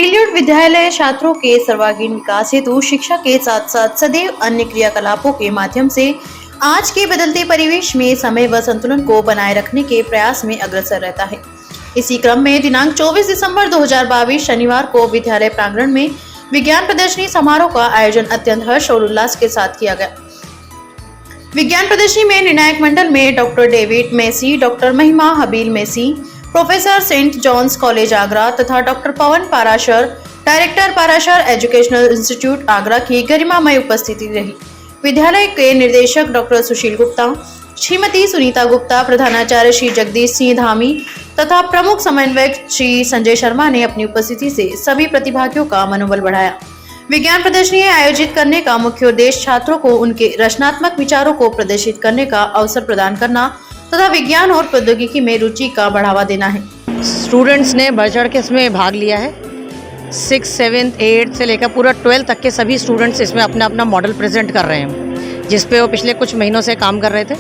Prelude विद्यालय छात्रों के सर्वांगीण विकास हेतु शिक्षा के साथ साथ सदैव अन्य क्रियाकलापों के माध्यम से आज के बदलते परिवेश में समय व संतुलन को बनाए रखने के प्रयास में अग्रसर रहता है। इसी क्रम में दिनांक 24 दिसंबर 2022 शनिवार को विद्यालय प्रांगण में विज्ञान प्रदर्शनी समारोह का आयोजन अत्यंत हर्ष और उल्लास के साथ किया गया। विज्ञान प्रदर्शनी में निर्णायक मंडल में doctor David Massey, doctor Mahima Habeel Massey, professor Saint John's college Agra तथा doctor Pawan Parashar, director Parashar educational institute Agra की गरिमामय उपस्थिति रही। विद्यालय के निर्देशक डॉक्टर सुशील गुप्ता, श्रीमती सुनीता गुप्ता, प्रधानाचार्य श्री जगदीश सिंह धामी तथा प्रमुख समन्वयक श्री संजय शर्मा ने अपनी उपस्थिति से सभी प्रतिभागियों का मनोबल बढ़ाया। विज्ञान प्रदर्शनी आयोजित करने का मुख्य उद्देश्य छात्रों को उनके रचनात्मक विचारों को प्रदर्शित करने का अवसर प्रदान करना तथा विज्ञान और प्रौद्योगिकी में रुचि का बढ़ावा देना है। स्टूडेंट्स ने बढ़ चढ़ के इसमें भाग लिया है। 6, 7, 8 से लेकर पूरा 12 तक के सभी स्टूडेंट्स इसमें अपना अपना मॉडल प्रेजेंट कर रहे हैं, जिस पे वो पिछले कुछ महीनों से काम कर रहे थे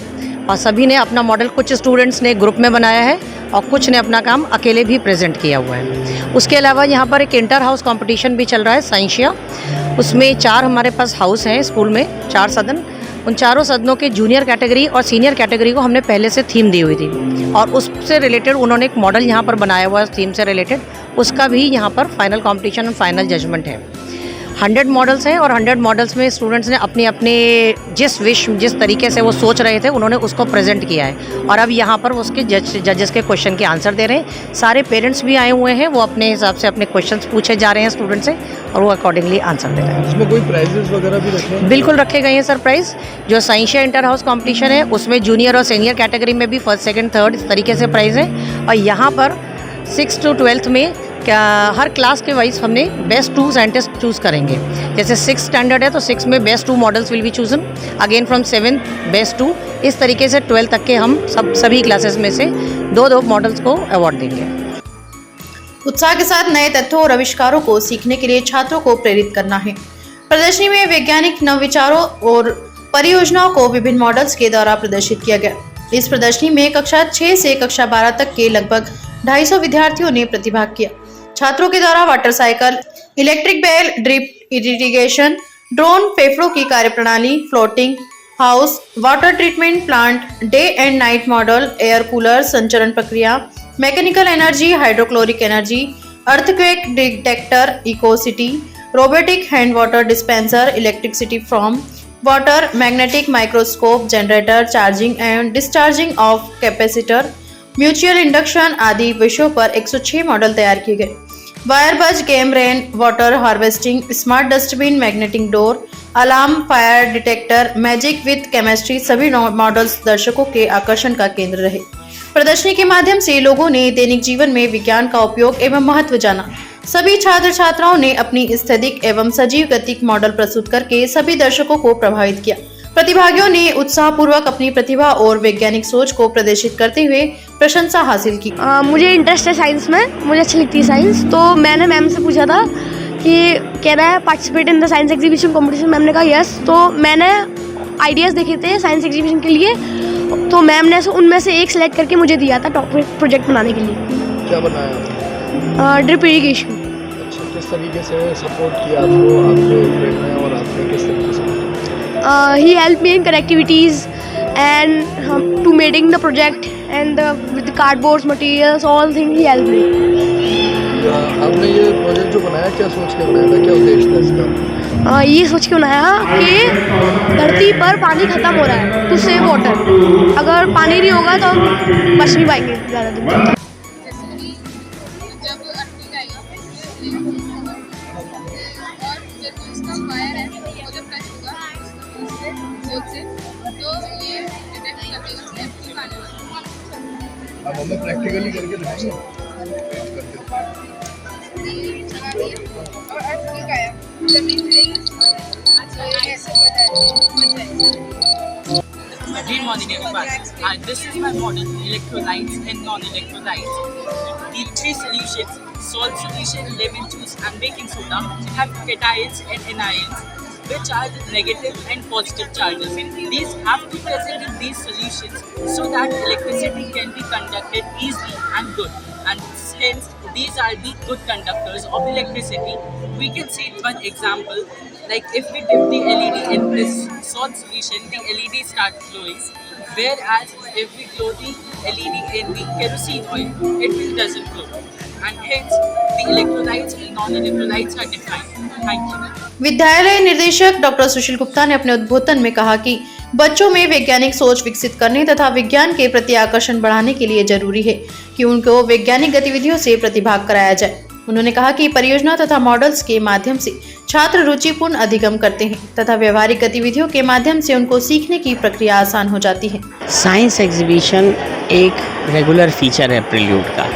और सभी ने अपना मॉडल, कुछ स्टूडेंट्स ने ग्रुप में बनाया है और कुछ ने अपना काम अकेले भी प्रेजेंट किया हुआ है। उसके अलावा यहाँ पर एक इंटर हाउस कंपटीशन भी चल रहा है, साइंशिया। उसमें 4 हमारे पास हाउस हैं स्कूल में, 4 सदन। उन चारों सदनों के जूनियर कैटेगरी और सीनियर कैटेगरी को हमने पहले से थीम दी हुई थी और उससे रिलेटेड उन्होंने एक मॉडल यहाँ पर बनाया हुआ है थीम से रिलेटेड। उसका भी यहाँ पर फाइनल कंपटीशन और फाइनल जजमेंट है। 100 मॉडल्स हैं और 100 मॉडल्स में स्टूडेंट्स ने अपने अपने जिस तरीके से वो सोच रहे थे उन्होंने उसको प्रेजेंट किया है और अब यहाँ पर उसके जजेस के क्वेश्चन के आंसर दे रहे हैं। सारे पेरेंट्स भी आए हुए हैं, वो अपने हिसाब से अपने क्वेश्चंस पूछे जा रहे हैं स्टूडेंट से और वो अकॉर्डिंगली आंसर दे रहे हैं। इसमें कोई प्राइजेस वगैरह भी रखे हैं? बिल्कुल रखे गए हैं सर प्राइज़। जो साइंशिया इंटर हाउस कॉम्पिटिशन है उसमें जूनियर और सीनियर कैटेगरी में भी 1st, 2nd, 3rd इस तरीके से प्राइज़ है और यहाँ पर 6th to 12th में हर क्लास के वाइज हमने बेस्ट 2 साइंटिस्ट चूज़ करेंगे। जैसे 6th स्टैंडर्ड है तो 6 में best 2 models will be chosen, again from 7th best 2। इस तरीके से 12th तक के हम सभी क्लासेस में से 2-2 मॉडल्स को अवार्ड देंगे। उत्साह के साथ नए तथ्यों और आविष्कारों को सीखने के लिए छात्रों को प्रेरित करना है। प्रदर्शनी में वैज्ञानिक नवविचारों और परियोजनाओं को विभिन्न मॉडल्स के द्वारा प्रदर्शित किया गया। इस प्रदर्शनी में कक्षा 6 से कक्षा 12 तक के लगभग 250 विद्यार्थियों ने प्रतिभाग किया। छात्रों के द्वारा water cycle, electric bell, drip irrigation, drone, फेफड़ों की कार्यप्रणाली, floating house, water treatment plant, day and night model, air cooler, संचरण प्रक्रिया, mechanical energy, hydrochloric energy, earthquake detector, eco city, robotic hand water dispenser, electricity from water, magnetic microscope, generator, charging and discharging of capacitor, mutual induction आदि विषयों पर 106 model तैयार किए गए। Wire बज, game rain water harvesting, smart dustbin, magnetic door, alarm, fire detector, magic with chemistry सभी models दर्शकों के आकर्षण का केंद्र रहे। प्रदर्शनी के माध्यम से लोगों ने दैनिक जीवन में विज्ञान का उपयोग एवं महत्व जाना। सभी छात्र छात्राओं ने अपनी स्थैतिक एवं सजीव गतिक मॉडल प्रस्तुत करके सभी दर्शकों को प्रभावित किया। प्रतिभागियों ने उत्साहपूर्वक अपनी प्रतिभा और वैज्ञानिक सोच को प्रदर्शित करते हुए प्रशंसा हासिल की। मुझे इंटरेस्ट है साइंस में, मुझे अच्छी लगती है साइंस। तो मैंने मैम से पूछा था कि कह रहा है participate in the science exhibition competition. Ma'am ने कहा यस। तो मैंने आइडियाज़ देखे थे साइंस एग्जीबिशन के लिए, तो मैम ने उनमें से एक सेलेक्ट करके मुझे दिया था टॉपिक प्रोजेक्ट बनाने के लिए। क्या बनाया? Drip irrigation. अच्छा, किस तरीके से सपोर्ट किया आपको आपके फ्रेंड ने और आपने किस तरीके से? He helped me in connectivities and to making the project and with the cardboard materials, all things he helped me. आपने ये प्रोजेक्ट जो बनाया क्या सोच के बनाया था, क्या उद्देश्य था इसका? ये सोच के बनाया कि धरती पर पानी खत्म हो रहा है तो सेव वाटर। अगर पानी नहीं होगा तो हम बच नहीं पाएंगे ज़्यादा दिन तक। अब हमें प्रैक्टिकली करके दिखाएंगे। Good morning everyone. This is my model, electrolytes and non-electrolytes. The 3 solutions, salt solution, lemon juice and baking soda have cations and anions which are negative and positive charges. These have to be present in these solutions so that electricity can be conducted easily and good, and hence these are the good conductors of electricity. We can see one example, like if we dip the LED in this salt solution, the LED starts glowing, whereas if we glow the LED in the kerosene oil, it doesn't glow, and hence the electrolytes and non-electrolytes are defined. Thank you. विद्यालय निदेशक doctor Sushil Gupta ने अपने उद्बोधन में कहा कि बच्चों में वैज्ञानिक सोच विकसित करने तथा विज्ञान के प्रति आकर्षण बढ़ाने के लिए जरूरी है कि उनको वैज्ञानिक गतिविधियों से प्रतिभाग कराया जाए। उन्होंने कहा कि परियोजना तथा मॉडल्स के माध्यम से छात्र रुचिपूर्ण अधिगम करते हैं तथा व्यवहारिक गतिविधियों के माध्यम से उनको सीखने की प्रक्रिया आसान हो जाती है। साइंस एग्जीबिशन एक रेगुलर फीचर है प्रील्यूड का,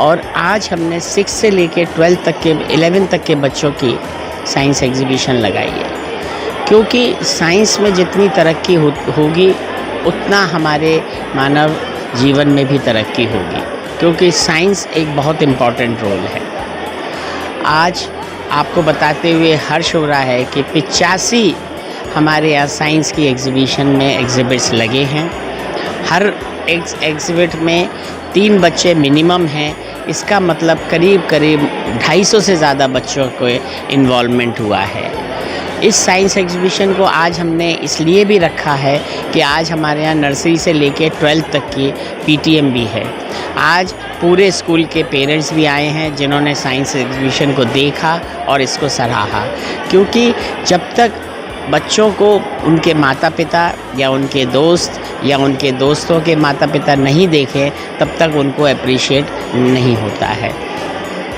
और आज हमने 6 से लेके 12 तक के 11 तक के बच्चों की साइंस एग्जीबिशन लगाई है, क्योंकि साइंस में जितनी तरक्की होगी उतना हमारे मानव जीवन में भी तरक्की होगी, क्योंकि साइंस एक बहुत इम्पॉर्टेंट रोल है। आज आपको बताते हुए हर्ष हो रहा है कि 85 हमारे यहाँ साइंस की एग्जीबिशन में एग्जिबिट्स लगे हैं। हर एग्जिबिट में 3 बच्चे मिनिमम हैं। इसका मतलब करीब 250 से ज़्यादा बच्चों को इन्वॉल्वमेंट हुआ है। इस साइंस एग्जीबिशन को आज हमने इसलिए भी रखा है कि आज हमारे यहाँ नर्सरी से लेके 12 तक की पीटीएम भी है। आज पूरे स्कूल के पेरेंट्स भी आए हैं जिन्होंने साइंस एग्जीबिशन को देखा और इसको सराहा, क्योंकि जब तक बच्चों को उनके माता पिता या उनके दोस्त या उनके दोस्तों के माता पिता नहीं देखें तब तक उनको अप्रिशिएट नहीं होता है।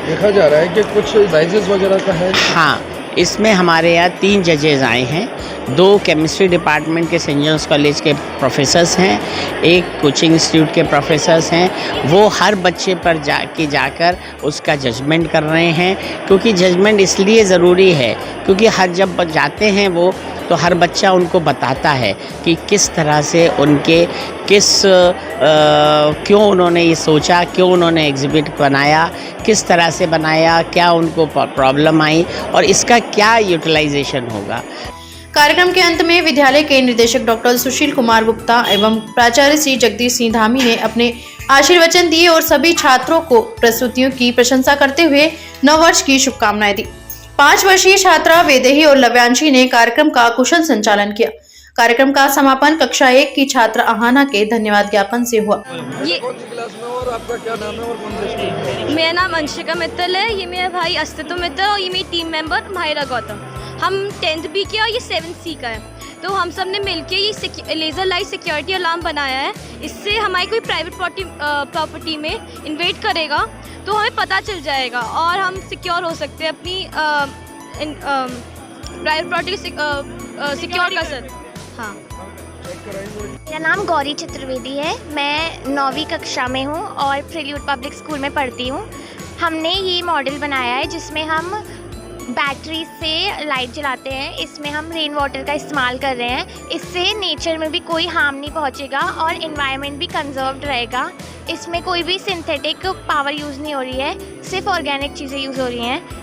देखा जा रहा है कि कुछ प्राइजेस वगैरह का है। हाँ, इसमें हमारे यहाँ 3 जजेस आए हैं। 2 केमिस्ट्री डिपार्टमेंट के सेंट जॉन्स कॉलेज के प्रोफेसर्स हैं, 1 कोचिंग इंस्टीट्यूट के प्रोफेसर्स हैं। वो हर बच्चे पर जाकर उसका जजमेंट कर रहे हैं, क्योंकि जजमेंट इसलिए ज़रूरी है क्योंकि जब जाते हैं वो तो हर बच्चा उनको बताता है कि किस तरह से क्यों उन्होंने ये सोचा, क्यों उन्होंने एग्जिबिट बनाया, किस तरह से बनाया, क्या उनको प्रॉब्लम आई और इसका क्या यूटिलाइजेशन होगा। कार्यक्रम के अंत में विद्यालय के निदेशक डॉक्टर सुशील कुमार गुप्ता एवं प्राचार्य श्री जगदीश सिंह धामी ने अपने आशीर्वचन दिए और सभी छात्रों को प्रस्तुतियों की प्रशंसा करते हुए नववर्ष की शुभकामनाएं दी। 5 वर्षीय छात्रा वेदेही और लव्यांशी ने कार्यक्रम का कुशल संचालन किया। कार्यक्रम का समापन कक्षा 1 की छात्रा आहाना के धन्यवाद ज्ञापन से हुआ। ये कौन सी क्लास में और आपका क्या नाम है और कौन से स्कूल? मेरा नाम अंशिका मित्तल है, ये मेरा भाई अस्तित्व मित्तल और ये मेरी टीम मेंबर माहिरा गौतम। हम 10th बी के और ये 7th सी का है। तो हम सब ने मिलकर ये लेज़र लाइट सिक्योरिटी अलार्म बनाया है। इससे हमारी कोई प्राइवेट प्रॉपर्टी में इन्वेट करेगा तो हमें पता चल जाएगा और हम सिक्योर हो सकते हैं, अपनी प्राइवेट प्रॉपर्टी सिक्योर कर सकते। हाँ, मेरा नाम गौरी चतुर्वेदी है। मैं 9वीं कक्षा में हूँ और प्रील्यूड पब्लिक स्कूल में पढ़ती हूँ। हमने ये मॉडल बनाया है जिसमें हम बैटरी से लाइट जलाते हैं। इसमें हम रेन वाटर का इस्तेमाल कर रहे हैं। इससे नेचर में भी कोई हार्म नहीं पहुंचेगा और एनवायरनमेंट भी कंजर्व्ड रहेगा। इसमें कोई भी सिंथेटिक पावर यूज़ नहीं हो रही है, सिर्फ ऑर्गेनिक चीज़ें यूज़ हो रही हैं।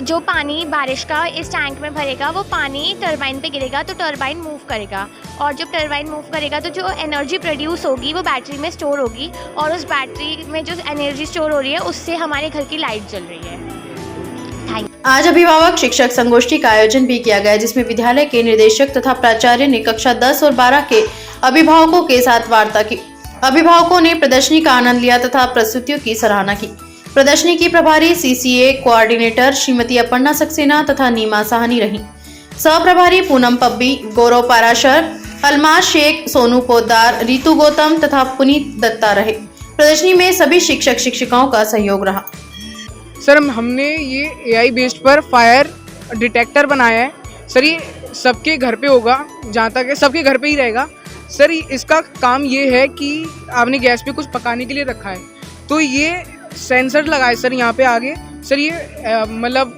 जो पानी बारिश का इस टैंक में भरेगा वो पानी टरबाइन पे गिरेगा तो टरबाइन मूव करेगा, और जब टरबाइन मूव करेगा तो जो एनर्जी प्रोड्यूस होगी वो बैटरी में स्टोर होगी, और उस बैटरी में जो एनर्जी स्टोर हो रही है उससे हमारे घर की लाइट जल रही है। आज अभिभावक शिक्षक संगोष्ठी का आयोजन भी किया गया, जिसमें विद्यालय के निदेशक तथा प्राचार्य ने कक्षा 10 और 12 के अभिभावकों के साथ वार्ता की। अभिभावकों ने प्रदर्शनी का आनंद लिया तथा प्रस्तुतियों की सराहना की। प्रदर्शनी की प्रभारी सीसीए कोऑर्डिनेटर श्रीमती अपर्णा सक्सेना तथा नीमा साहनी रहीं। सह प्रभारी पूनम पब्बी, गौरव पाराशर, अलमाज शेख, सोनू पोद्दार, रितु गौतम तथा पुनीत दत्ता रहे। प्रदर्शनी में सभी शिक्षक शिक्षिकाओं का सहयोग रहा। सर, हमने ये AI बेस्ड पर फायर डिटेक्टर बनाया है। सर, ये सबके घर पे होगा, जहाँ तक है सबके घर पे ही रहेगा। सर, इसका काम ये है कि आपने गैस पे कुछ पकाने के लिए रखा है तो ये सेंसर लगाए सर यहाँ पे आगे। सर, ये मतलब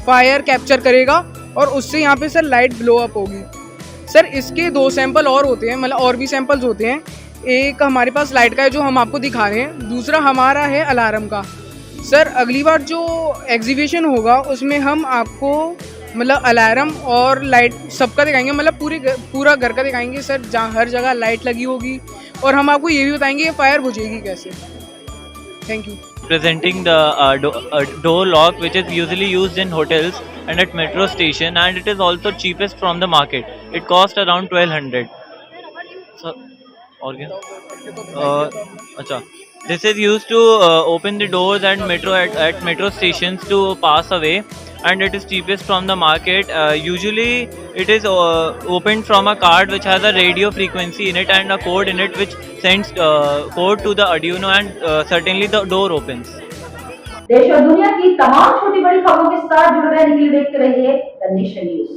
फायर कैप्चर करेगा और उससे यहाँ पे सर लाइट ब्लो अप होगी। सर, इसके 2 सैंपल और होते हैं, मतलब और भी सैंपल्स होते हैं। एक हमारे पास लाइट का है जो हम आपको दिखा रहे हैं, दूसरा हमारा है अलार्म का। सर, अगली बार जो एग्जीबिशन होगा उसमें हम आपको मतलब अलार्म और लाइट सबका दिखाएंगे, मतलब पूरा घर का दिखाएंगे सर, जहाँ हर जगह लाइट लगी होगी, और हम आपको ये भी बताएंगे ये फायर बुझेगी कैसे। Thank you. Presenting the door lock, which is usually used in hotels and at metro station, and it is also cheapest from the market. It cost around 1200. So, और क्या? अच्छा. This is used to open the doors and at metro stations to pass away, and it is cheapest from the market. Usually, it is opened from a card which has a radio frequency in it and a code in it which sends code to the Arduino, and certainly the door opens. देश और दुनिया की तमाम छोटी बड़ी खबरों के साथ जुड़े रहने के लिए देखते रहिए द नेशन न्यूज।